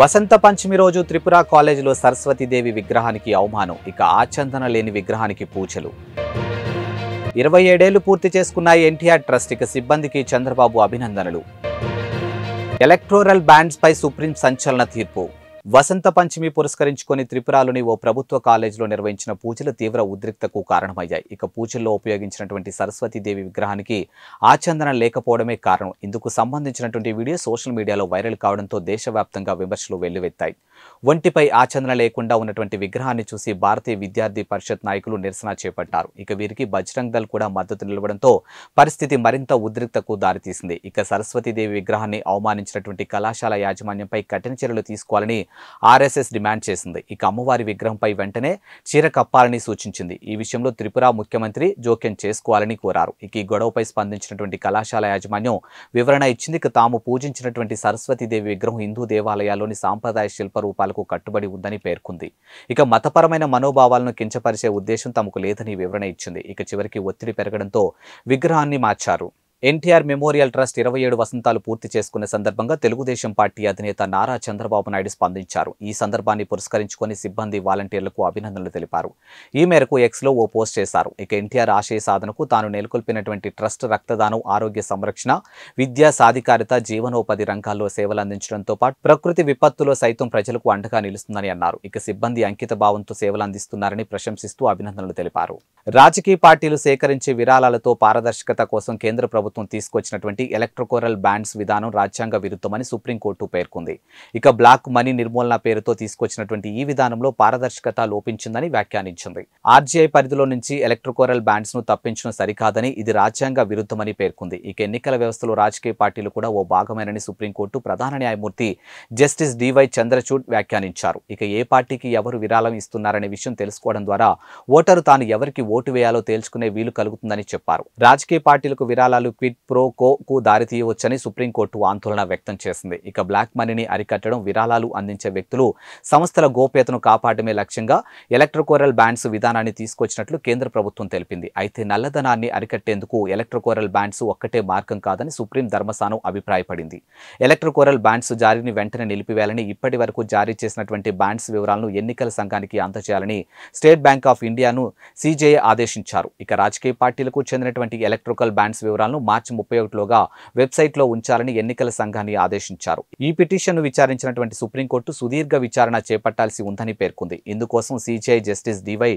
వసంత పంచమి రోజు త్రిపుర కాలేజీలో సరస్వతీదేవి విగ్రహానికి అవమానం. ఇక ఆచందన లేని విగ్రహానికి పూజలు. 27 ఏళ్లు పూర్తి చేసుకున్న ఎన్టీఆర్ ట్రస్ట్. ఇక సిబ్బందికి చంద్రబాబు అభినందనలు. ఎలక్టోరల్ బ్యాండ్స్ పై సుప్రీం సంచలన తీర్పు. వసంత పంచమి పురస్కరించుకొని త్రిపురలోని ఓ ప్రభుత్వ కాలేజీలో నిర్వహించిన పూజలు తీవ్ర ఉద్రిక్తకు కారణమయ్యాయి. ఇక పూజల్లో ఉపయోగించినటువంటి సరస్వతీదేవి విగ్రహానికి ఆచందన లేకపోవడమే కారణం. ఇందుకు సంబంధించినటువంటి వీడియో సోషల్ మీడియాలో వైరల్ కావడంతో దేశవ్యాప్తంగా విమర్శలు వెల్లువెత్తాయి. ఒంటిపై ఆచందన లేకుండా ఉన్నటువంటి విగ్రహాన్ని చూసి భారతీయ విద్యార్థి పరిషత్ నాయకులు నిరసన చేపట్టారు. ఇక వీరికి బజరంగ్ దళ్ కూడా మద్దతు నిలవడంతో పరిస్థితి మరింత ఉద్రిక్తకు దారితీసింది. ఇక సరస్వతీదేవి విగ్రహాన్ని అవమానించినటువంటి కళాశాల యాజమాన్యంపై కఠిన చర్యలు తీసుకోవాలని ఆర్ఎస్ఎస్ డిమాండ్ చేసింది. ఇక అమ్మవారి విగ్రహంపై వెంటనే చీర కప్పాలని సూచించింది. ఈ విషయంలో త్రిపుర ముఖ్యమంత్రి జోక్యం చేసుకోవాలని కోరారు. ఇక ఈ గొడవపై స్పందించినటువంటి కళాశాల యాజమాన్యం వివరణ ఇచ్చింది. ఇక తాము పూజించినటువంటి సరస్వతీదేవి విగ్రహం హిందూ దేవాలయాల్లోని సాంప్రదాయ శిల్ప రూపాలకు కట్టుబడి ఉందని పేర్కొంది. ఇక మతపరమైన మనోభావాలను కించపరిచే ఉద్దేశం తమకు లేదని వివరణ ఇచ్చింది. ఇక చివరికి ఒత్తిడి పెరగడంతో విగ్రహాన్ని మార్చారు. ఎన్టీఆర్ మెమోరియల్ ట్రస్ట్ 27 వసంతాలు పూర్తి చేసుకున్న సందర్భంగా తెలుగుదేశం పార్టీ అధినేత నారా చంద్రబాబు నాయుడు స్పందించారు. ఈ సందర్భాన్ని పురస్కరించుకొని సిబ్బంది వాలంటీర్లకు అభినందనలు తెలిపారు. ఈ మేరకు ఎక్స్లో ఓ పోస్ట్ చేశారు. ఇక ఎన్టీఆర్ ఆశయ సాధనకు తాను నెలకొల్పినటువంటి ట్రస్ట్ రక్తదానం, ఆరోగ్య సంరక్షణ, విద్యా సాధికారిత, జీవనోపాధి రంగాల్లో సేవలు అందించడంతో పాటు ప్రకృతి విపత్తులో సైతం ప్రజలకు అండగా నిలుస్తుందని అన్నారు. ఇక సిబ్బంది అంకిత భావంతో సేవలు అందిస్తున్నారని ప్రశంసిస్తూ అభినందనలు తెలిపారు. రాజకీయ పార్టీలు సేకరించే విరాళాలతో పారదర్శకత కోసం కేంద్ర ప్రభుత్వం తీసుకొచ్చినటువంటి ఎలక్ట్రోరల్ బ్యాండ్స్ విధానం రాజ్యాంగ విరుద్ధమని సుప్రీంకోర్టు పేర్కొంది. ఇక బ్లాక్ మనీ నిర్మూలన పేరుతో తీసుకొచ్చినటువంటి ఈ విధానంలో పారదర్శకత లోపించిందని వ్యాఖ్యానించింది. ఆర్జీఐ పరిధిలో నుంచి ఎలక్ట్రోరల్ బ్యాండ్స్ ను తప్పించడం సరికాదని, ఇది రాజ్యాంగ విరుద్ధమని పేర్కొంది. ఇక ఎన్నికల వ్యవస్థలో రాజకీయ పార్టీలు కూడా ఓ భాగమేనని సుప్రీంకోర్టు ప్రధాన న్యాయమూర్తి జస్టిస్ డివై చంద్రచూడ్ వ్యాఖ్యానించారు. ఇక ఏ పార్టీకి ఎవరు విరాళం ఇస్తున్నారనే విషయం తెలుసుకోవడం ద్వారా ఓటరు తాను ఎవరికి ఓటు వేయాలో తేల్చుకునే వీలు కలుగుతుందని చెప్పారు. రాజకీయ పార్టీలకు విరాళాలు క్విడ్ ప్రో కోకు దారితీయవచ్చని సుప్రీంకోర్టు ఆందోళన వ్యక్తం చేసింది. ఇక బ్లాక్ మనీని అరికట్టడం, విరాళాలు అందించే వ్యక్తులు, సంస్థల గోప్యతను కాపాడమే లక్ష్యంగా ఎలక్ట్రోరల్ బ్యాండ్స్ విధానాన్ని తీసుకొచ్చినట్లు కేంద్ర ప్రభుత్వం తెలిపింది. అయితే నల్లధనాన్ని అరికట్టేందుకు ఎలక్ట్రోరల్ బ్యాండ్స్ ఒక్కటే మార్గం కాదని సుప్రీం ధర్మస్థానం అభిప్రాయపడింది. ఎలక్ట్రోరల్ బ్యాండ్స్ జారీని వెంటనే నిలిపివేయాలని, ఇప్పటి వరకు జారీ చేసినటువంటి బ్యాండ్స్ వివరాలను ఎన్నికల సంఘానికి అందజేయాలని స్టేట్ బ్యాంక్ ఆఫ్ ఇండియాను సిజేఐ ఆదేశించారు. ఇక రాజకీయ పార్టీలకు చెందినటువంటి ఎలక్ట్రోరల్ బ్యాండ్స్ వివరాలను మార్చి 31లోగా వెబ్సైట్లో ఉంచాలని ఎన్నికల సంఘాన్ని ఆదేశించారు. ఈ పిటిషన్ను విచారించినటువంటి సుప్రీంకోర్టు సుదీర్ఘ విచారణ చేపట్టాల్సి ఉందని పేర్కొంది. ఇందుకోసం సిజేఐ జస్టిస్ డివై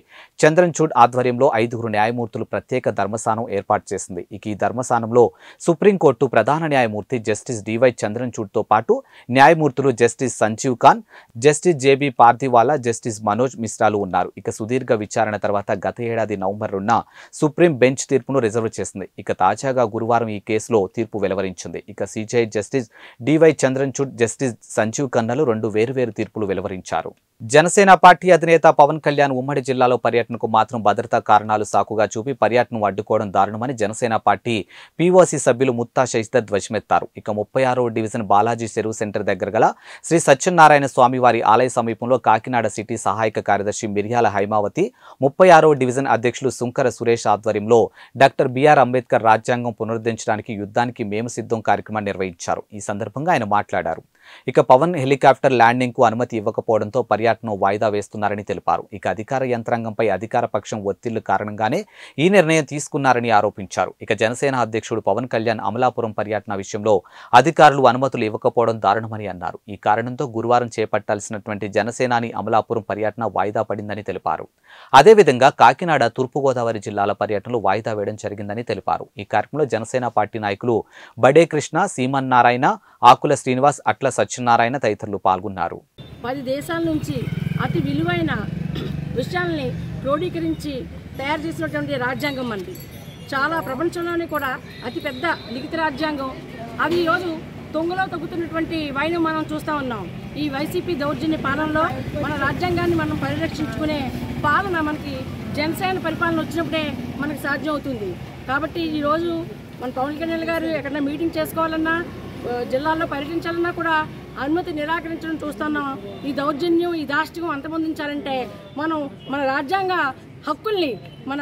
చంద్రచూడ్ ఆధ్వర్యంలో 5 న్యాయమూర్తులు ప్రత్యేక ధర్మస్థానం ఏర్పాటు చేసింది. ఇక ఈ ధర్మస్థానంలో సుప్రీంకోర్టు ప్రధాన న్యాయమూర్తి జస్టిస్ డివై చంద్రచూడ్తో పాటు న్యాయమూర్తులు justice Sanjiv Khan, justice JB Pardiwala, justice Manoj మిశ్రాలు ఉన్నారు. ఇక సుదీర్ఘ విచారణ తర్వాత గత ఏడాది నవంబర్ 2న సుప్రీం బెంచ్ తీర్పును రిజర్వ్ చేసింది. ఇక తాజాగా గురువారం ఈ కేసులో తీర్పు వెలువరించింది. ఇక CJI justice DY Chandrachud, justice Sanjiv ఖన్నాలు 2 వేరువేరు తీర్పులు వెలువరించారు. జనసేన పార్టీ అధినేత పవన్ కళ్యాణ్ ఉమ్మడి జిల్లాలో పర్యటనకు మాత్రం భద్రతా కారణాలు సాకుగా చూపి పర్యటనను అడ్డుకోవడం దారుణమని జనసేన పార్టీ పీఓసీ సభ్యులు ముత్తా శశిధర్ ధ్వజమెత్తారు. ఇక 36వ డివిజన్ బాలాజీ చెరువు సెంటర్ దగ్గర గల శ్రీ సత్యనారాయణ స్వామివారి ఆలయ సమీపంలో కాకినాడ సిటీ సహాయక కార్యదర్శి మిర్యాల హైమావతి, 36వ డివిజన్ అధ్యక్షులు సుంకర సురేష్ ఆధ్వర్యంలో డాక్టర్ బిఆర్ అంబేద్కర్ రాజ్యాంగం పునరుద్ధరించడానికి యుద్ధానికి మేము సిద్ధం కార్యక్రమాన్ని నిర్వహించారు. ఈ సందర్భంగా ఆయన మాట్లాడారు. ఇక పవన్ హెలికాప్టర్ ల్యాండింగ్ కు అనుమతి ఇవ్వకపోవడంతో పర్యటన వాయిదా వేస్తున్నారని తెలిపారు. ఇక అధికార యంత్రాంగంపై అధికార పక్షం ఒత్తిళ్లు కారణంగానే ఈ నిర్ణయం తీసుకున్నారని ఆరోపించారు. ఇక జనసేన అధ్యక్షుడు పవన్ కళ్యాణ్ అమలాపురం పర్యటన విషయంలో అధికారులు అనుమతులు ఇవ్వకపోవడం దారుణమని అన్నారు. ఈ కారణంతో గురువారం చేపట్టాల్సినటువంటి జనసేనాని అమలాపురం పర్యటన వాయిదా పడిందని తెలిపారు. అదేవిధంగా కాకినాడ, తూర్పుగోదావరి జిల్లాల పర్యటనలు వాయిదా వేయడం జరిగిందని తెలిపారు. ఈ కార్యక్రమంలో జనసేన పార్టీ నాయకులు బడే కృష్ణ, సీమన్నారాయణ, ఆకుల శ్రీనివాస్, అట్ల సత్యనారాయణ తదితరులు పాల్గొన్నారు. 10 దేశాల నుంచి అతి విలువైన విషయాల్ని క్రోడీకరించి తయారు చేసినటువంటి రాజ్యాంగం అండి. చాలా ప్రపంచంలోనే కూడా అతిపెద్ద లిఖిత రాజ్యాంగం. అది ఈరోజు తొంగలో తగ్గుతున్నటువంటి వైనం మనం చూస్తూ ఉన్నాం. ఈ వైసీపీ దౌర్జన్య పాలనలో మన రాజ్యాంగాన్ని మనం పరిరక్షించుకునే పాలన మనకి జనసేన పరిపాలన వచ్చినప్పుడే మనకు సాధ్యం అవుతుంది. కాబట్టి ఈరోజు మన పవన్ కళ్యాణ్ గారు ఎక్కడైనా మీటింగ్ చేసుకోవాలన్నా, జిల్లాల్లో పర్యటించాలన్నా కూడా అనుమతి నిరాకరించడం చూస్తున్నాం. ఈ దౌర్జన్యం, ఈ దాష్టికం అంతమొందించాలంటే మనం మన రాజ్యాంగ హక్కుల్ని, మన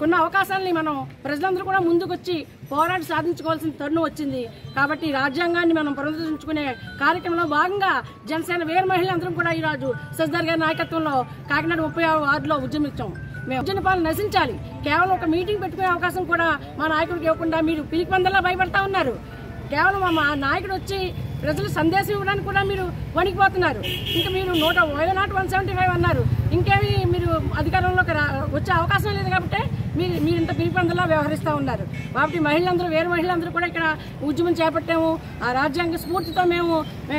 కొన్ని అవకాశాలని మనం ప్రజలందరూ కూడా ముందుకొచ్చి పోరాడి సాధించుకోవాల్సిన తరుణం వచ్చింది. కాబట్టి రాజ్యాంగాన్ని మనం పునరుద్ధరించుకునే కార్యక్రమంలో భాగంగా జనసేన వీర మహిళలందరం కూడా ఈరోజు శశిధర్ గారి నాయకత్వంలో కాకినాడ 36వ వార్డులో ఉద్యమించాం. మేము ఉద్యమ పాలన నశించాలి. కేవలం ఒక మీటింగ్ పెట్టుకునే అవకాశం కూడా మా నాయకుడికి ఇవ్వకుండా మీరు పిరికి మందల్లా భయపడతా ఉన్నారు. కేవలం మా నాయకుడు వచ్చి ప్రజలు సందేశం ఇవ్వడానికి కూడా మీరు వణికిపోతున్నారు. ఇంకా మీరు 175 అన్నారు. ఇంకేమి మీరు అధికారంలోకి వచ్చే అవకాశం లేదు కాబట్టి మీరు ఇంత పిరిపందలా వ్యవహరిస్తూ ఉన్నారు. కాబట్టి మహిళలందరూ వేరే మహిళలందరూ కూడా ఇక్కడ ఉద్యమం చేపట్టాము. ఆ రాజ్యాంగ స్ఫూర్తితో మేము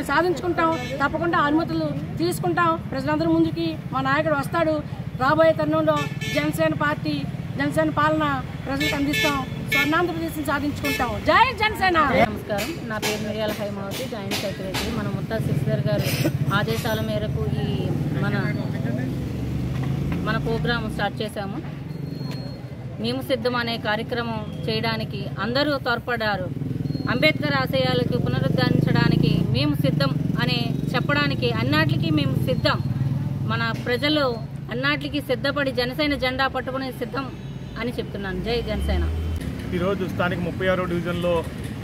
సాధించుకుంటాం. తప్పకుండా అనుమతులు తీసుకుంటాం. ప్రజలందరూ ముందుకి మా నాయకుడు వస్తాడు. రాబోయే తరుణంలో జనసేన పాలన ప్రజలకు అందిస్తాం. స్వర్ణాంధ్రప్రదేశ్ని సాధించుకుంటాం. జై జనసేన. నమస్కారం. నా పేరు మిర్యాల హైమావతి, జాయింట్ సెక్రటరీ. మన ముత్తా శశిధర్ గారి ఆదేశాల మేరకు ఈ మన ప్రోగ్రాం స్టార్ట్ చేశాము. మేము సిద్ధం అనే కార్యక్రమం చేయడానికి అందరూ తోడ్పడ్డారు. అంబేద్కర్ ఆశయాలకు పునరుద్ధరించడానికి మేము సిద్ధం అని చెప్పడానికి అన్నిటికీ మేము సిద్ధం. మన ప్రజలు అన్నిటికీ సిద్ధపడి జనసేన జెండా పట్టుకునే సిద్ధం అని చెప్తున్నాను. జై జనసేన. ఈరోజు స్థానిక 36వ డివిజన్లో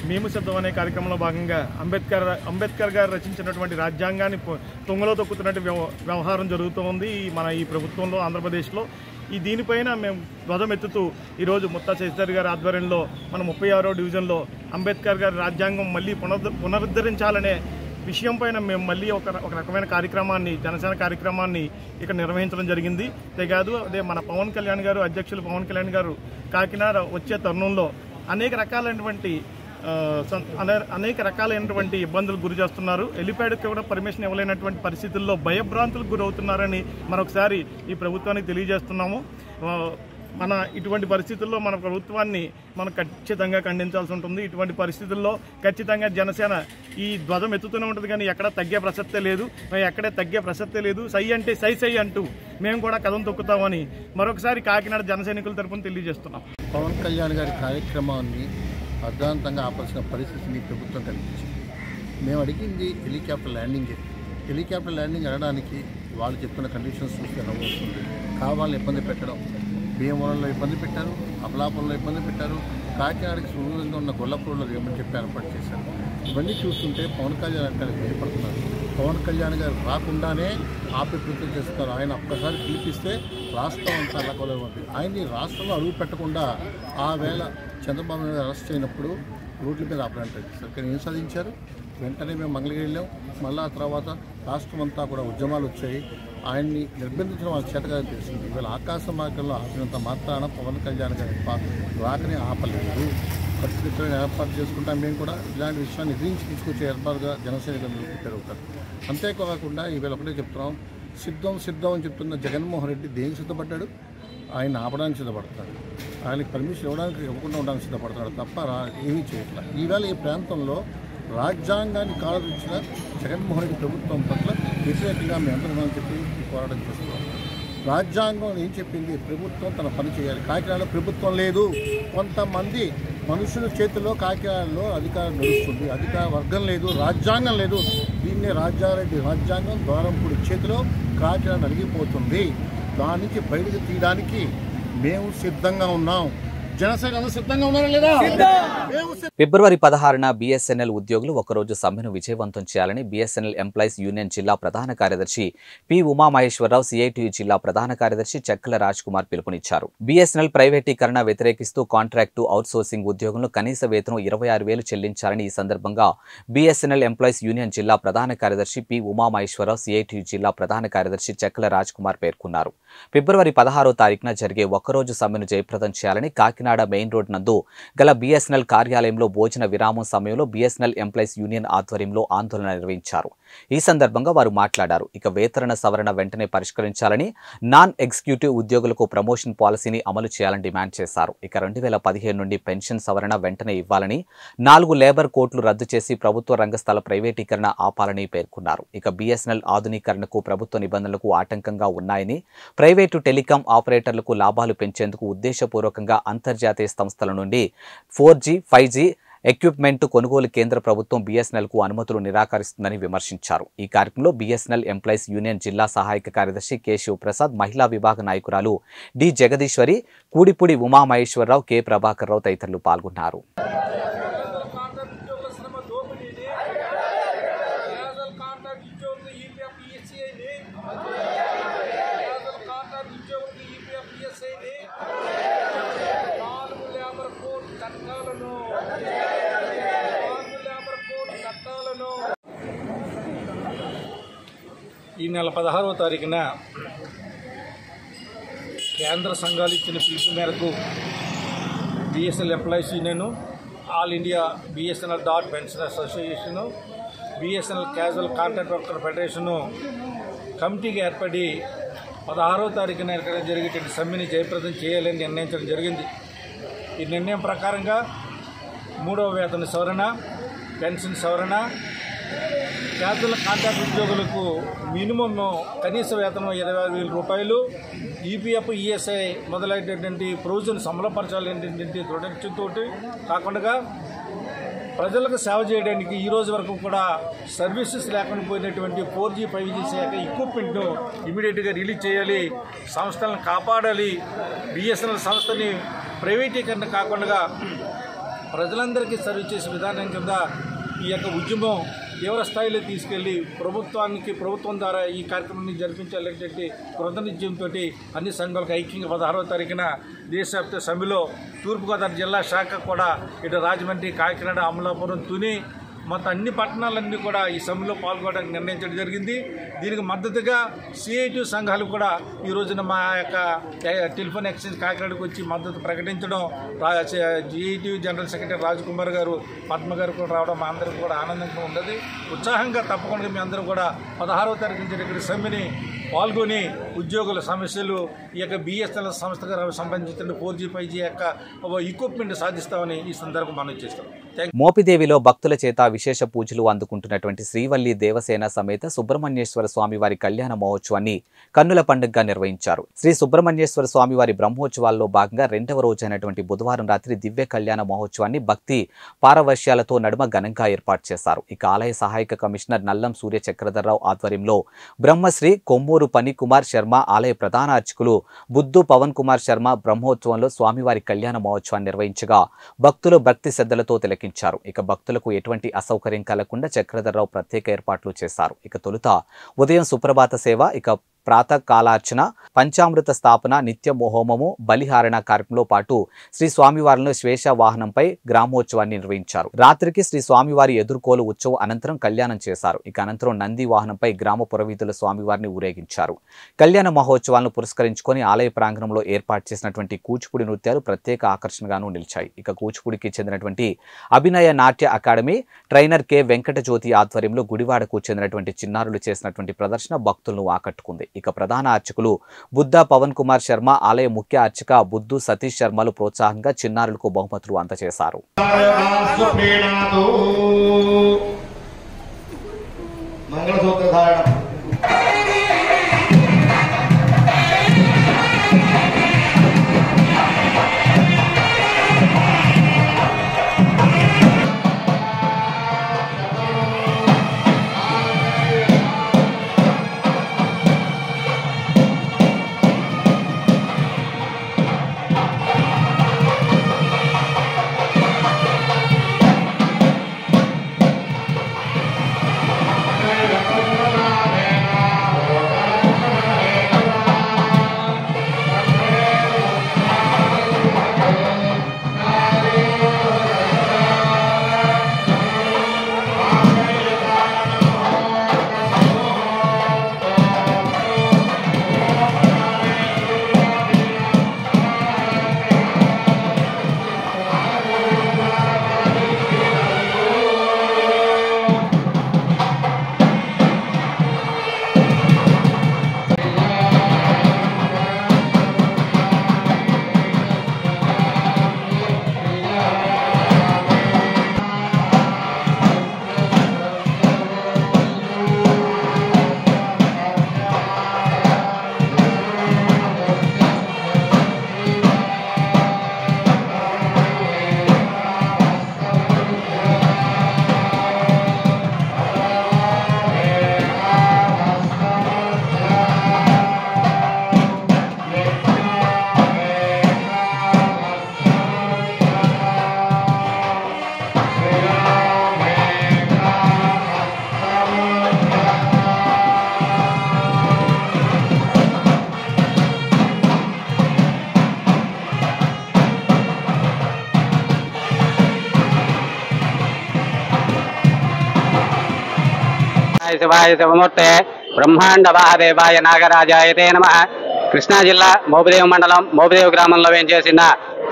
మేము సిద్ధం అనే కార్యక్రమంలో భాగంగా అంబేద్కర్ గారు రచించినటువంటి రాజ్యాంగాన్ని తుంగలో తొక్కుతున్నట్టు వ్యవహారం జరుగుతూ ఉంది మన ఈ ప్రభుత్వంలో, ఆంధ్రప్రదేశ్లో. దీనిపైన మేము ధ్వజమెత్తుతూ ఈరోజు ముత్తా శశిధర్ గారి ఆధ్వర్యంలో మన 36వ డివిజన్లో అంబేద్కర్ గారి రాజ్యాంగం మళ్ళీ పునరుద్ధరించాలనే విషయం పైన మేము మళ్ళీ ఒక రకమైన కార్యక్రమాన్ని, జనసేన కార్యక్రమాన్ని ఇక్కడ నిర్వహించడం జరిగింది. అంతేకాదు అదే మన పవన్ కళ్యాణ్ గారు, అధ్యక్షులు పవన్ కళ్యాణ్ గారు కాకినాడ వచ్చే తరుణంలో అనేక రకాలైనటువంటి ఇబ్బందులు గురి చేస్తున్నారు. హెలిప్యాడ్కి కూడా పర్మిషన్ ఇవ్వలేనటువంటి పరిస్థితుల్లో భయభ్రాంతులకు గురవుతున్నారని మరొకసారి ఈ ప్రభుత్వానికి తెలియజేస్తున్నాము. మన ఇటువంటి పరిస్థితుల్లో మన ప్రభుత్వాన్ని మనం ఖచ్చితంగా ఖండించాల్సి ఉంటుంది. ఇటువంటి పరిస్థితుల్లో ఖచ్చితంగా జనసేన ఈ ధ్వజం ఎత్తుతూనే ఉంటుంది, కానీ ఎక్కడ తగ్గే ప్రసక్తే లేదు. ఎక్కడే తగ్గే ప్రసక్తే లేదు. సై అంటే సై అంటూ మేము కూడా కథం తొక్కుతామని మరొకసారి కాకినాడ జనసైనికుల తరపున తెలియజేస్తున్నాం. పవన్ కళ్యాణ్ గారి కార్యక్రమాన్ని అర్ధాంతంగా ఆపాల్సిన పరిస్థితిని ప్రభుత్వం కల్పించింది. మేము అడిగింది హెలికాప్టర్ ల్యాండింగ్ అనడానికి వాళ్ళు చెప్పిన కండిషన్స్ చూస్తే నవ్వుతుంది. కావాలని ఇబ్బంది పెట్టడం, భీమవరంలో ఇబ్బంది పెట్టారు, అమలాపురంలో ఇబ్బంది పెట్టారు, కాకినాడకి సుదూరంగా ఉన్న గొల్లపూర్లో ఏమని చెప్పి ఏర్పాటు చేశారు. ఇవన్నీ చూస్తుంటే పవన్ కళ్యాణ్ అంటే భయపడుతున్నారు. పవన్ కళ్యాణ్ గారు రాకుండానే ఆపే ప్రయత్నం చేస్తున్నారు. ఆయన ఒక్కసారి పిలిపిస్తే రాష్ట్రం అంతా అల్లకొల్ల ఉంటుంది. ఆయన్ని రాష్ట్రంలో అడుగు పెట్టకుండా ఆ వేళ చంద్రబాబు నాయుడు అరెస్ట్ అయినప్పుడు రోడ్ల మీద ఆపడానికి చేశారు. కానీ ఏం సాధించారు? వెంటనే మేము మంగళగిరి వెళ్ళాం. మళ్ళీ ఆ తర్వాత రాష్ట్రం అంతా కూడా ఉద్యమాలు వచ్చాయి. ఆయన్ని నిర్బంధించడం వాళ్ళ చేతగా తెలిసింది. ఇవాళ ఆకాశ మార్గంలో ఆపినంత మాత్రాన పవన్ కళ్యాణ్ గారి రాకనే ఆపలేదు. ఖచ్చితంగా ఏర్పాటు చేసుకుంటాం. మేము కూడా ఇలాంటి విషయాన్ని ఎదిరించి తీసుకొచ్చే ఏర్పాటుగా జనసైనికులు పెరుగుతారు. అంతేకాకుండా ఈవేళ ఒకటే చెప్తున్నాం, సిద్ధం అని చెప్తున్న జగన్మోహన్ రెడ్డి దేనికి సిద్ధపడ్డాడు? ఆయన ఆపడానికి సిద్ధపడతాడు. ఆయనకి పర్మిషన్ ఇవ్వకుండా ఉండడానికి సిద్ధపడతాడు తప్ప ఏమీ చేయట్లేదు. ఈవేళ ఈ ప్రాంతంలో రాజ్యాంగాన్ని కాలరించిన జగన్మోహన్ రెడ్డి ప్రభుత్వం పట్ల వ్యతిరేకంగా మేము అందరం చెప్పి పోరాటం చేస్తున్నాం. రాజ్యాంగం ఏం చెప్పింది? ప్రభుత్వం తన పని చేయాలి. కాకినాడలో ప్రభుత్వం లేదు. కొంతమంది మనుషుల చేతిలో కాకినాడలో అధికారం నడుస్తుంది. అధికార వర్గం లేదు, రాజ్యాంగం లేదు. దీన్నే రాజారెడ్డి రాజ్యాంగం ద్వారంపూడి చేతిలో కాకినాడ నలిగిపోతుంది. దాని నుంచి బయటకు తీయడానికి మేము సిద్ధంగా ఉన్నాం. జనసేన సిద్ధంగా ఉన్నారా లేదా? ఫిబ్రవరి 16న బీఎస్ఎన్ఎల్ ఉద్యోగులు ఒకరోజు సమ్మెను విజయవంతం చేయాలని బీఎస్ఎన్ఎల్ ఎంప్లాయీస్ యూనియన్ జిల్లా ప్రధాన కార్యదర్శి పి ఉమామహేశ్వరరావు, సిఐటియు జిల్లా ప్రధాన కార్యదర్శి చెక్కల రాజ్ కుమార్ పిలుపునిచ్చారు. బీఎస్ఎన్ఎల్ ప్రైవేటీకరణ వ్యతిరేకిస్తూ కాంట్రాక్టు అవుట్సోర్సింగ్ ఉద్యోగులను కనీస వేతనం 26,000 చెల్లించాలని ఈ సందర్భంగా బీఎస్ఎన్ఎల్ ఎంప్లాయీస్ యూనియన్ జిల్లా ప్రధాన కార్యదర్శి పి ఉమామహేశ్వరరావు, సిఐటియు జిల్లా ప్రధాన కార్యదర్శి చెక్కల రాజ్ కుమార్ పేర్కొన్నారు. ఫిబ్రవరి 16వ తారీఖున జరిగే ఒక్కరోజు సమ్మెను జయప్రదం చేయాలని కాకినాడ మెయిన్ రోడ్ నందు గల బీఎస్ఎన్ఎల్ కార్యాలయంలో భోజన విరామం సమయంలో బీఎస్ఎన్ఎల్ ఎంప్లాయీస్ యూనియన్ ఆధ్వర్యంలో ఆందోళన నిర్వహించారు. ఈ సందర్భంగా వారు మాట్లాడారు. ఇక వేతన సవరణ వెంటనే పరిష్కరించాలని, నాన్ ఎగ్జిక్యూటివ్ ఉద్యోగులకు ప్రమోషన్ పాలసీని అమలు చేయాలని డిమాండ్ చేశారు. ఇక 2015 నుండి పెన్షన్ సవరణ వెంటనే ఇవ్వాలని, 4 లేబర్ కోడ్లు రద్దు చేసి ప్రభుత్వ రంగ స్థల ప్రైవేటీకరణ ఆపాలని పేర్కొన్నారు. ఇక బీఎస్ఎన్ఎల్ ఆధునీకరణకు ప్రభుత్వ నిబంధనలకు ఆటంకంగా ఉన్నాయని, ప్రైవేటు టెలికాం ఆపరేటర్లకు లాభాలు పెంచేందుకు ఉద్దేశపూర్వకంగా అంతర్జాతీయ సంస్థల నుండి 4G, 5G ఎక్విప్మెంట్ కొనుగోలు కేంద్ర ప్రభుత్వం BSNLకు అనుమతులు నిరాకరిస్తుందని విమర్శించారు. ఈ కార్యక్రమంలో BSNL ఎంప్లాయీస్ యూనియన్ జిల్లా సహాయక కార్యదర్శి కె శివప్రసాద్, మహిళా విభాగ నాయకురాలు డి జగదీశ్వరి, కూడిపూడి ఉమామహేశ్వరరావు, కె ప్రభాకర్ రావు తదితరులు పాల్గొన్నారు. ఈ నెల 16వ తారీఖున కేంద్ర సంఘాలు ఇచ్చిన పిలుపు మేరకు BSNL employees union, all India BSNL pension association, BSNL casual contract worker federation కమిటీకి ఏర్పడి 16వ తారీఖున జరిగేటువంటి సమ్మెని జయప్రదం చేయాలని నిర్ణయించడం జరిగింది. ఈ నిర్ణయం ప్రకారంగా 3వ వేతన సవరణ, పెన్షన్ సవరణ, క్యాజువల్ కాంట్రాక్ట్ ఉద్యోగులకు మినిమం కనీస వేతనం 26,000 రూపాయలు, EPF, ESI మొదలైనటువంటి ప్రొవిజన్స్ అమలుపరచాలనేటువంటి దృఢనిశ్చయంతో కాకుండా ప్రజలకు సేవ చేయడానికి ఈ రోజు వరకు కూడా సర్వీసెస్ లేకుండా పోయినటువంటి 4G, 5G శాఖ ఎక్విప్మెంట్ను ఇమీడియట్గా రిలీజ్ చేయాలి, సంస్థలను కాపాడాలి, BSNL సంస్థని ప్రైవేటీకరణ కాకుండా ప్రజలందరికీ సర్వీస్ చేసే విధానం కింద ఈ యొక్క ఉద్యమం తీవ్ర స్థాయిలో తీసుకెళ్లి ప్రభుత్వం ద్వారా ఈ కార్యక్రమాన్ని జరిపించాలనేటువంటి కృతనిశ్చయంతో అన్ని సంఘాలకు ఐక్యంగా 16వ తారీఖున దేశవ్యాప్త సమ్మెలో తూర్పుగోదావరి జిల్లా శాఖ కూడా ఇటు రాజమండ్రి, కాకినాడ, అమలాపురం, తుని మొత్తం అన్ని పట్టణాలన్నీ కూడా ఈ సమ్మెలో పాల్గొనడానికి నిర్ణయించడం జరిగింది. దీనికి మద్దతుగా CITU సంఘాలు కూడా ఈ రోజున మా యొక్క టెలిఫోన్ ఎక్స్చేంజ్ కాకినాడకు వచ్చి మద్దతు ప్రకటించడం, CITU జనరల్ సెక్రటరీ రాజ్కుమార్ గారు, పద్మ గారు కూడా రావడం మా అందరికీ కూడా ఆనందంగా ఉన్నది. ఉత్సాహంగా తప్పకుండా మీ అందరూ కూడా 16వ తారీఖున జరిగిన సమ్మెని పాల్గొని ఉద్యోగుల సమస్యలు, ఈ యొక్క BSNL సంస్థకు సంబంధించిన 4G, 5G యొక్క ఎక్విప్మెంట్ సాధిస్తామని ఈ సందర్భంగా మనం చేస్తాం. మోపిదేవిలో భక్తుల చేత విశేష పూజలు అందుకుంటున్నటువంటి శ్రీవల్లి దేవసేన సమేత సుబ్రహ్మణ్యేశ్వర స్వామివారి కళ్యాణ మహోత్సవాన్ని కన్నుల పండుగగా నిర్వహించారు. శ్రీ సుబ్రహ్మణ్యేశ్వర స్వామివారి బ్రహ్మోత్సవాల్లో భాగంగా 2వ రోజైనటువంటి బుధవారం రాత్రి దివ్య కళ్యాణ మహోత్సవాన్ని భక్తి పారవశ్యాలతో నడుమ ఘనంగా ఏర్పాటు చేశారు. ఇక ఆలయ సహాయక కమిషనర్ నల్లం సూర్య చక్రధర్రావు ఆధ్వర్యంలో బ్రహ్మశ్రీ కొమ్మూరు పనికుమార్ శర్మ, ఆలయ ప్రధాన అర్చకులు బుద్ధు పవన్ కుమార్ శర్మ బ్రహ్మోత్సవంలో స్వామివారి కళ్యాణ మహోత్సవాన్ని నిర్వహించగా భక్తులు భక్తి శ్రద్ధలతో తిలకించారు. ఇక భక్తులకు ఎటువంటి అసౌకర్యం కలగకుండా చక్రధర్రావు ప్రత్యేక ఏర్పాట్లు చేశారు. ఇక తొలుత ఉదయం సుప్రభాత సేవ, ఇక ప్రాతకాలార్చన, పంచామృత స్థాపన, నిత్య హోమము, బలిహారణ కార్యక్రమంలో పాటు శ్రీ స్వామివారిని శేష వాహనంపై గ్రామోత్సవాన్ని నిర్వహించారు. రాత్రికి శ్రీ స్వామివారి ఎదుర్కోలు ఉత్సవం అనంతరం కళ్యాణం చేశారు. ఇక అనంతరం నంది వాహనంపై గ్రామ పురవీధుల స్వామివారిని ఊరేగించారు. కళ్యాణ మహోత్సవాలను పురస్కరించుకొని ఆలయ ప్రాంగణంలో ఏర్పాటు చేసినటువంటి కూచిపూడి నృత్యాలు ప్రత్యేక ఆకర్షణగాను నిలిచాయి. ఇక కూచిపూడికి చెందినటువంటి అభినయ నాట్య అకాడమీ ట్రైనర్ కె వెంకటజ్యోతి ఆధ్వర్యంలో గుడివాడకు చెందినటువంటి చిన్నారులు చేసినటువంటి ప్రదర్శన భక్తులను ఆకట్టుకుంది. ఇక ప్రధాన అర్చకులు బుద్ధ పవన్ కుమార్ శర్మ, ఆలయ ముఖ్య అర్చక బుద్ధు సతీష్ శర్మలు ప్రోత్సాహంగా చిన్నారులకు బహుమతులు అందజేశారు. శివాయ శివమూర్తే బ్రహ్మాండ మహాదేవాయ నాగరాజాయతే నమః. కృష్ణా జిల్లా మోపిదేవి మండలం మోపిదేవి గ్రామంలో వేంచేసిన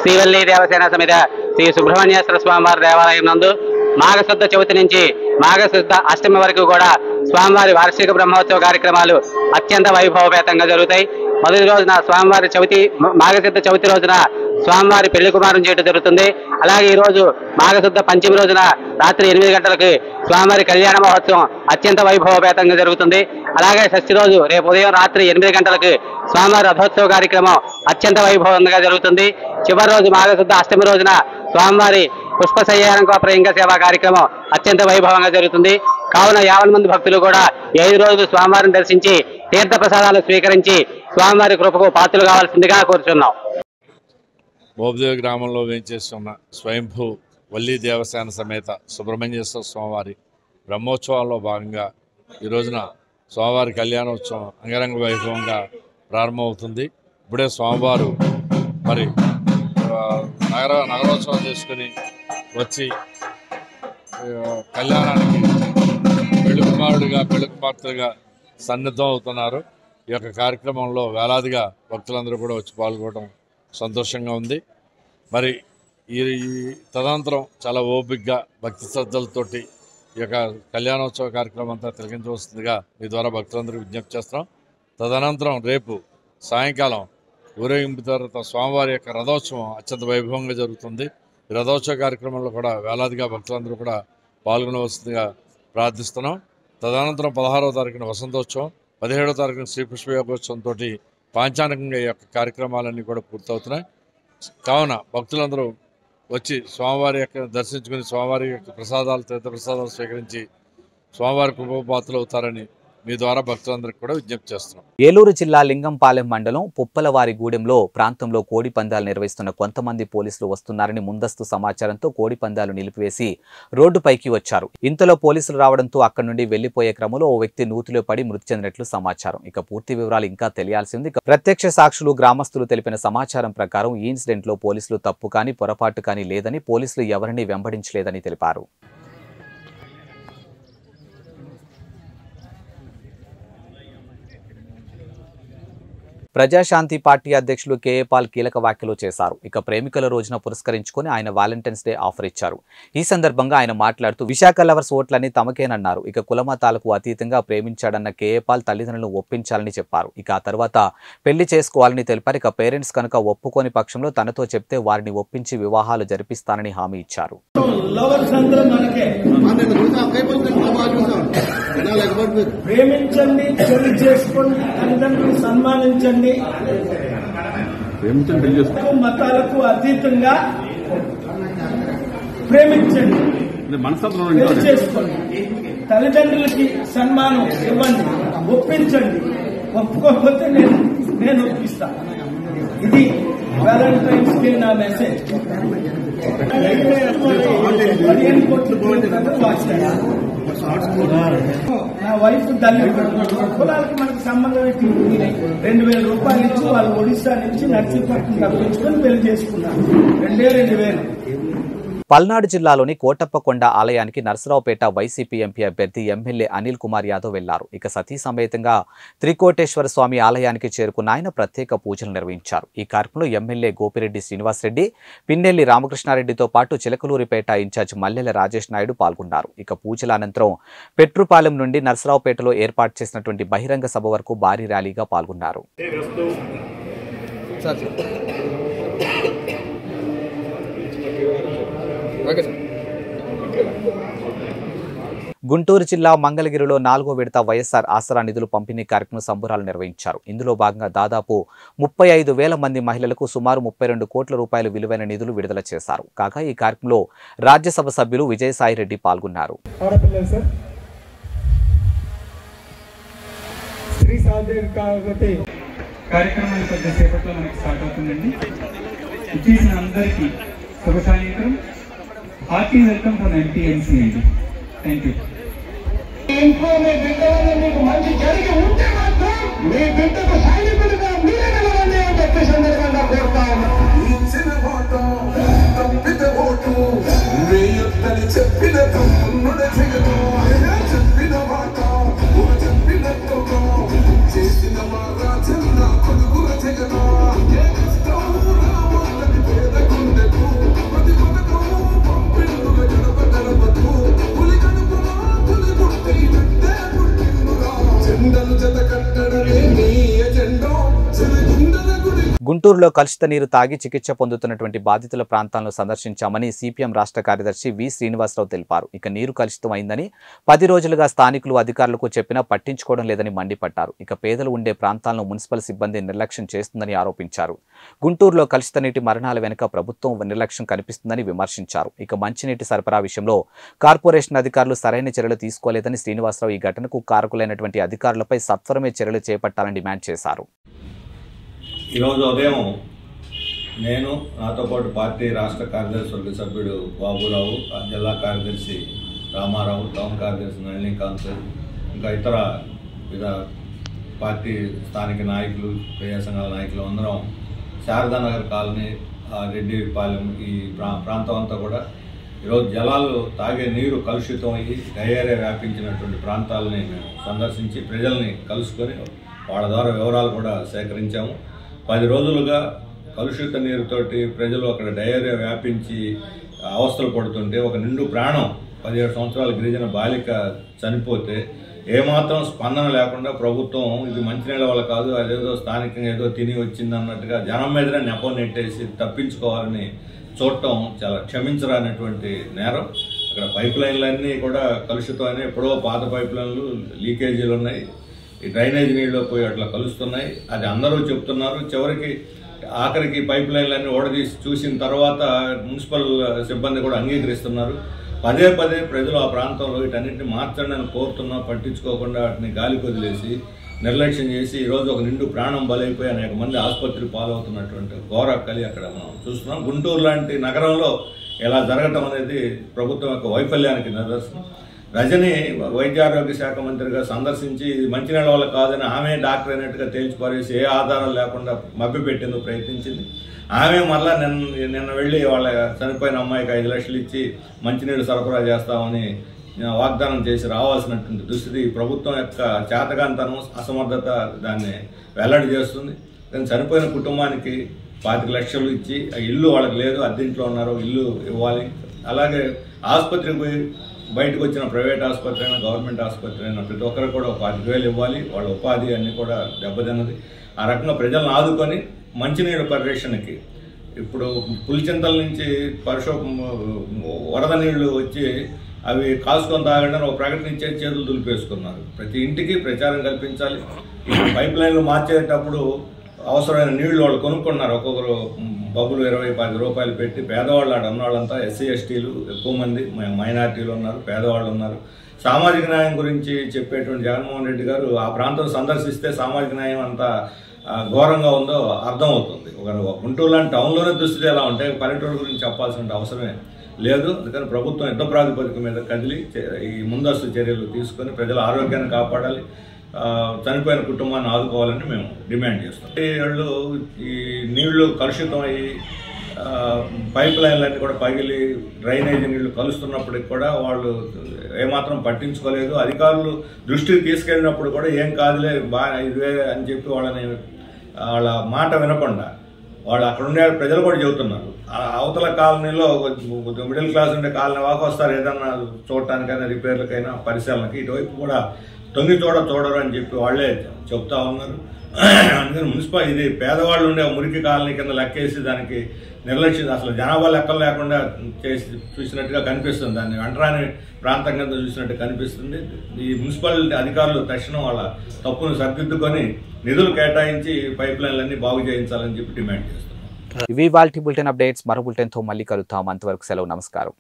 శ్రీవల్లి దేవసేన సమేత శ్రీ సుబ్రహ్మణ్యేశ్వర స్వామివారి దేవాలయం నందు మాఘశుద్ధ చవితి నుంచి మాఘశుద్ధ అష్టమి వరకు కూడా స్వామివారి వార్షిక బ్రహ్మోత్సవ కార్యక్రమాలు అత్యంత వైభవపేతంగా జరుగుతాయి. మొదటి రోజున స్వామివారి చవితి మాఘశుద్ధ చవితి రోజున స్వామివారి పెళ్లి కుమారం చేయడం జరుగుతుంది. అలాగే ఈ రోజు మాఘశుద్ధ పంచమి రోజున రాత్రి 8 గంటలకు స్వామివారి కళ్యాణ మహోత్సవం అత్యంత వైభవపేతంగా జరుగుతుంది. అలాగే షష్ఠి రోజు రేపు ఉదయం రాత్రి 8 గంటలకు స్వామివారి రథోత్సవ కార్యక్రమం అత్యంత వైభవంగా జరుగుతుంది. చివరి రోజు మాఘశుద్ధ అష్టమి రోజున స్వామివారి పుష్ప సయ్యాలంక ప్రియంక సేవా కార్యక్రమం అత్యంత వైభవంగా జరుగుతుంది. కావున 50 మంది భక్తులు కూడా 5 రోజులు స్వామివారిని దర్శించి తీర్థ ప్రసాదాలు స్వీకరించి స్వామివారి కృపకు పాత్రలు కావాల్సిందిగా కోరుచున్నాం. మోపిదేవి గ్రామంలో వేంచేస్తున్న స్వయంభూ వల్లి దేవసేన సమేత సుబ్రహ్మణ్యేశ్వర స్వామివారి బ్రహ్మోత్సవాల్లో భాగంగా ఈ రోజున స్వామివారి కళ్యాణోత్సవం అంగరంగ వైభవంగా ప్రారంభమవుతుంది. ఇప్పుడే స్వామివారు మరి నగరోత్సవం చేసుకుని వచ్చి కళ్యాణానికి పెళ్లి కుమారుడిగా పెళ్లి కుమార్తెగా సన్నిధం అవుతున్నారు. ఈ యొక్క కార్యక్రమంలో వేలాదిగా భక్తులందరూ కూడా వచ్చి పాల్గొనడం సంతోషంగా ఉంది. మరి ఈ తదనంతరం చాలా ఓపికగా భక్తి శ్రద్ధలతోటి ఈ యొక్క కళ్యాణోత్సవ కార్యక్రమం అంతా తిలకించవలసిందిగా మీ ద్వారా భక్తులందరూ విజ్ఞప్తి చేస్తున్నాం. తదనంతరం రేపు సాయంకాలం ఊరేగింపు తర్వాత స్వామివారి యొక్క రథోత్సవం అత్యంత వైభవంగా జరుగుతుంది. ఈ రథోత్సవ కార్యక్రమంలో కూడా వేలాదిగా భక్తులందరూ కూడా పాల్గొనవలసిందిగా ప్రార్థిస్తున్నాం. తదనంతరం 16వ తారీఖున వసంతోత్సవం, 17వ తారీఖున శ్రీ పుష్పయోగోత్సవంతో పాంచానికంగా ఈ యొక్క కార్యక్రమాలన్నీ కూడా పూర్తవుతున్నాయి. కావున భక్తులందరూ వచ్చి స్వామివారి యొక్క దర్శించుకుని స్వామివారి యొక్క ప్రసాదాలు తీర్థ ప్రసాదాలు స్వీకరించి స్వామివారి కృపపాత్రలు అవుతారని మీ ద్వారా భక్తులందరికీ కూడా విజ్ఞప్తి చేస్తున్నాం. ఏలూరు జిల్లా లింగంపాలెం మండలం పుప్పలవారిగూడెంలో ప్రాంతంలో కోడి పందాలు నిర్వహిస్తున్న కొంతమంది పోలీసులు వస్తున్నారని ముందస్తు సమాచారంతో కోడి పందాలు నిలిపివేసి రోడ్డుపైకి వచ్చారు. ఇంతలో పోలీసులు రావడంతో అక్కడి నుండి వెళ్లిపోయే క్రమంలో ఓ వ్యక్తి నూతిలో పడి మృతి చెందినట్లు సమాచారం. ఇక పూర్తి వివరాలు ఇంకా తెలియాల్సి ఉంది. ప్రత్యక్ష సాక్షులు గ్రామస్తులు తెలిపిన సమాచారం ప్రకారం ఈ ఇన్సిడెంట్ లో పోలీసులు తప్పు కానీ పొరపాటు కానీ లేదని, పోలీసులు ఎవరిని వెంబడించలేదని తెలిపారు. ప్రజాశాంతి పార్టీ అధ్యక్షులు కేఏ పాల్ కీలక వ్యాఖ్యలు చేశారు. ఇక ప్రేమికుల రోజున పురస్కరించుకొని ఆయన వాలంటైన్స్ డే ఆఫర్ ఇచ్చారు. ఈ సందర్భంగా ఆయన మాట్లాడుతూ విశాఖ లవర్స్ ఓట్లని తమకేనన్నారు. ఇక కులమతాలకు అతీతంగా ప్రేమించాడన్న కేఏ పాల్ తల్లిదండ్రులను ఒప్పించాలని చెప్పారు. ఇక ఆ తర్వాత పెళ్లి చేసుకోవాలని తెలిపారు. ఇక పేరెంట్స్ కనుక ఒప్పుకోని పక్షంలో తనతో చెప్తే వారిని ఒప్పించి వివాహాలు జరిపిస్తానని హామీ ఇచ్చారు. ప్రేమించండి, పెళ్లి చేసుకోండి, తల్లిదండ్రులను సన్మానించండి, మతాలకు అతీతంగా ప్రేమించండి, పెళ్లి చేసుకోండి, తల్లిదండ్రులకి సన్మానం ఇవ్వండి, ఒప్పించండి. ఒప్పుకోకపోతే నేను ఒప్పిస్తాను. ఇది వ్యాలంటైన్స్ డే నా మెసేజ్. 15 కోట్లు నా వైఫ్ తల్లి కులాలకి మనకు సంబంధం ఏంటి? 2000 రూపాయలు ఇచ్చి వాళ్ళు ఒడిశా నుంచి నర్సీపట్నం తప్పించుకొని పెళ్లి చేసుకున్నారు. 2000. పల్నాడు జిల్లాలోని కోటప్పకొండ ఆలయానికి నర్సరావుపేట వైసీపీ ఎంపీ అభ్యర్థి ఎమ్మెల్యే అనిల్ కుమార్ యాదవ్ వెళ్లారు. ఇక సతీ సమేతంగా త్రికోటేశ్వర స్వామి ఆలయానికి చేరుకున్న ఆయన ప్రత్యేక పూజలు నిర్వహించారు. ఈ కార్యక్రమంలో ఎమ్మెల్యే గోపిరెడ్డి శ్రీనివాసరెడ్డి, పిన్నెల్లి రామకృష్ణారెడ్డితో పాటు చిలకలూరిపేట ఇన్ఛార్జ్ మల్లెల రాజేష్ నాయుడు పాల్గొన్నారు. ఇక పూజల అనంతరం పెట్రుపాలెం నుండి నర్సరావుపేటలో ఏర్పాటు చేసినటువంటి బహిరంగ సభ వరకు భారీ ర్యాలీగా పాల్గొన్నారు. గుంటూరు జిల్లా మంగళగిరిలో 4వ విడత వైఎస్ఆర్ ఆసరా నిధులు పంపిణీ కార్యక్రమం సంబరాలు నిర్వహించారు. ఇందులో భాగంగా దాదాపు 35,000 మంది మహిళలకు సుమారు 32 కోట్ల రూపాయలు విలువైన నిధులు విడుదల చేశారు. కాగా ఈ కార్యక్రమంలో రాజ్యసభ సభ్యులు విజయసాయిరెడ్డి పాల్గొన్నారు. ఇంట్లో మీ బిడ్డ వల్ల మీకు మంచి జరిగి ఉంటే మాత్రం మీ బిడ్డకు సైనికుడిగా మీరే నిలవండి అని చెప్పే సందర్భంగా కోరుతా ఉన్నాను. చెప్పిన గుంటూరులో కలుషిత నీరు తాగి చికిత్స పొందుతున్నటువంటి బాధితుల ప్రాంతాలను సందర్శించామని సిపిఎం రాష్ట్ర కార్యదర్శి వి శ్రీనివాసరావు తెలిపారు. ఇక నీరు కలుషితం అయిందని 10 రోజులుగా స్థానికులు అధికారులకు చెప్పినా పట్టించుకోవడం లేదని మండిపడ్డారు. ఇక పేదలు ఉండే ప్రాంతాలను మున్సిపల్ సిబ్బంది నిర్లక్ష్యం చేస్తుందని ఆరోపించారు. గుంటూరులో కలుషిత నీటి మరణాల వెనుక ప్రభుత్వం నిర్లక్ష్యం కనిపిస్తుందని విమర్శించారు. ఇక మంచినీటి సరఫరా విషయంలో కార్పొరేషన్ అధికారులు సరైన చర్యలు తీసుకోలేదని శ్రీనివాసరావు ఈ ఘటనకు కారకులైనటువంటి అధికారులపై సత్వరమే చర్యలు చేపట్టాలని డిమాండ్ చేశారు. ఈరోజు ఉదయం నేను, నాతో పాటు పార్టీ రాష్ట్ర కార్యదర్శి వర్గ సభ్యుడు బాబురావు, జిల్లా కార్యదర్శి రామారావు, టౌన్ కార్యదర్శి నళినీకాంత్, ఇంకా ఇతర వివిధ పార్టీ స్థానిక నాయకులు, ప్రజా సంఘాల నాయకులు అందరం శారదానగర్ కాలనీ, రెడ్డిపాలెం ఈ ప్రాంతం అంతా కూడా ఈరోజు జలాలు తాగే నీరు కలుషితం అయ్యి డయేరియా వ్యాపించినటువంటి ప్రాంతాలని మేము సందర్శించి ప్రజల్ని కలుసుకొని వాళ్ళ ద్వారా వివరాలు కూడా సేకరించాము. 10 రోజులుగా కలుషిత నీరుతోటి ప్రజలు అక్కడ డయేరియా వ్యాపించి అవస్థలు పడుతుంటే ఒక నిండు ప్రాణం 17 సంవత్సరాల గిరిజన బాలిక చనిపోతే ఏమాత్రం స్పందన లేకుండా ప్రభుత్వం ఇది మంచినీళ్ళ వల్ల కాదు, అదేదో స్థానికంగా ఏదో తిని వచ్చింది అన్నట్టుగా జనం మీదనే నెపం నెట్టేసి తప్పించుకోవాలని చూడటం చాలా క్షమించరానటువంటి నేరం. అక్కడ పైప్ లైన్లన్నీ కూడా కలుషితమైన ఎప్పుడో పాత పైప్ లైన్లు లీకేజీలు ఉన్నాయి. ఈ డ్రైనేజ్ నీళ్ళు పోయి అట్లా కలుస్తున్నాయి. అది అందరూ చెప్తున్నారు. చివరికి ఆఖరికి పైప్ లైన్లన్నీ ఓడదీసి చూసిన తర్వాత మున్సిపల్ సిబ్బంది కూడా అంగీకరిస్తున్నారు. పదే ప్రజలు ఆ ప్రాంతంలో వీటన్నింటినీ మార్చండి అని కోరుతున్నా పట్టించుకోకుండా వాటిని గాలికి వదిలేసి నిర్లక్ష్యం చేసి ఈరోజు ఒక నిండు ప్రాణం బలైపోయి అనేక మంది ఆసుపత్రి పాలవుతున్నటువంటి ఘోర కలి అక్కడ మనం చూస్తున్నాం. గుంటూరు లాంటి నగరంలో ఇలా జరగటం అనేది ప్రభుత్వం యొక్క వైఫల్యానికి నిదర్శనం. రజని వైద్యారోగ్య శాఖ మంత్రిగా సందర్శించి ఇది మంచినీళ్ళ వల్ల కాదని ఆమె డాక్టర్ అయినట్టుగా తేల్చిపారేసి ఏ ఆధారం లేకుండా మభ్యపెట్టేందుకు ప్రయత్నించింది. ఆమె మళ్ళా నిన్న వెళ్ళి వాళ్ళ చనిపోయిన అమ్మాయికి 5 లక్షలు ఇచ్చి మంచినీళ్ళు సరఫరా చేస్తామని వాగ్దానం చేసి రావాల్సినటువంటి దుస్థితి ప్రభుత్వం యొక్క చేతగాంతనం, అసమర్థత దాన్ని వెల్లడి చేస్తుంది. కానీ చనిపోయిన కుటుంబానికి 25 లక్షలు ఇచ్చి ఆ ఇల్లు వాళ్ళకి లేదు, అద్దెంట్లో ఉన్నారు, ఇల్లు ఇవ్వాలి. అలాగే ఆసుపత్రికి పోయి బయటకు వచ్చిన ప్రైవేట్ ఆసుపత్రి అయినా గవర్నమెంట్ ఆసుపత్రి అయినా ప్రతి ఒక్కరు కూడా 25,000 ఇవ్వాలి. వాళ్ళ ఉపాధి అన్నీ కూడా దెబ్బతిన్నది. ఆ రకంగా ప్రజలను ఆదుకొని మంచినీళ్ళ పరిరక్షణకి ఇప్పుడు పులిచింతల నుంచి వరద నీళ్లు వచ్చి అవి కాసుకొని తాగండి ఒక ప్రకటన ఇచ్చే చేతులు దులిపేసుకున్నారు. ప్రతి ఇంటికి ప్రచారం కల్పించాలి. పైప్ లైన్లు మార్చేటప్పుడు అవసరమైన నీళ్లు వాళ్ళు కొనుక్కున్నారు. ఒక్కొక్కరు బబ్బులు 20-10 రూపాయలు పెట్టి పేదవాళ్ళు ఆడ ఉన్నవాళ్ళంతా ఎస్సీ ఎస్టీలు ఎక్కువ మంది, మైనార్టీలు ఉన్నారు, పేదవాళ్ళు ఉన్నారు. సామాజిక న్యాయం గురించి చెప్పేటువంటి జగన్మోహన్ రెడ్డి గారు ఆ ప్రాంతం సందర్శిస్తే సామాజిక న్యాయం అంతా ఘోరంగా ఉందో అర్థమవుతుంది. ఒక గుంటూరు లాంటి టౌన్లోనే దుస్థితి ఎలా ఉంటే పల్లెటూరు గురించి చెప్పాల్సిన అవసరమే లేదు. అందుకని ప్రభుత్వం యుద్ధ ప్రాతిపదిక మీద కదిలి ఈ ముందస్తు చర్యలు తీసుకొని ప్రజల ఆరోగ్యాన్ని కాపాడాలి, చనిపోయిన కుటుంబాన్ని ఆదుకోవాలని మేము డిమాండ్ చేస్తాం. వాళ్ళు ఈ నీళ్లు కలుషితమయ్యి పైప్ లైన్లన్నీ కూడా పగిలి డ్రైనేజీ నీళ్లు కలుస్తున్నప్పటికి కూడా వాళ్ళు ఏమాత్రం పట్టించుకోలేదు. అధికారులు దృష్టికి తీసుకెళ్ళినప్పుడు కూడా ఏం కాదులే బాగా ఇదే అని చెప్పి వాళ్ళ మాట వినకుండా వాళ్ళు అక్కడ ఉండే ప్రజలు కూడా చెబుతున్నారు. అవతల కాలనీలో మిడిల్ క్లాస్ ఉండే కాలనీ వాకు వస్తారు ఏదన్నా చూడటానికైనా రిపేర్లకైనా పరిశీలనకి, ఇటువైపు కూడా తొంగి చూడరు అని చెప్పి వాళ్ళే చెప్తా ఉన్నారు. అందుకని మున్సిపల్ ఇది పేదవాళ్ళు ఉండే మురికి కాలనీ కింద లెక్కేసి దానికి నిర్లక్ష్యం, అసలు జనాభా లెక్కలు లేకుండా చేసి చూసినట్టుగా కనిపిస్తుంది. దాన్ని అంటరాని ప్రాంతం కింద చూసినట్టు కనిపిస్తుంది. ఈ మున్సిపాలిటీ అధికారులు తక్షణం వాళ్ళ తప్పును సరిదిద్దుకొని నిధులు కేటాయించి పైప్ లైన్లన్నీ బాగు చేయించాలని చెప్పి డిమాండ్ చేస్తున్నాం. ఇవి వాల్టీ బులెటిన్ అప్డేట్స్. మరో బులెటిన్తో మళ్ళీ కలుద్దాం. అంతవరకు సెలవు. నమస్కారం.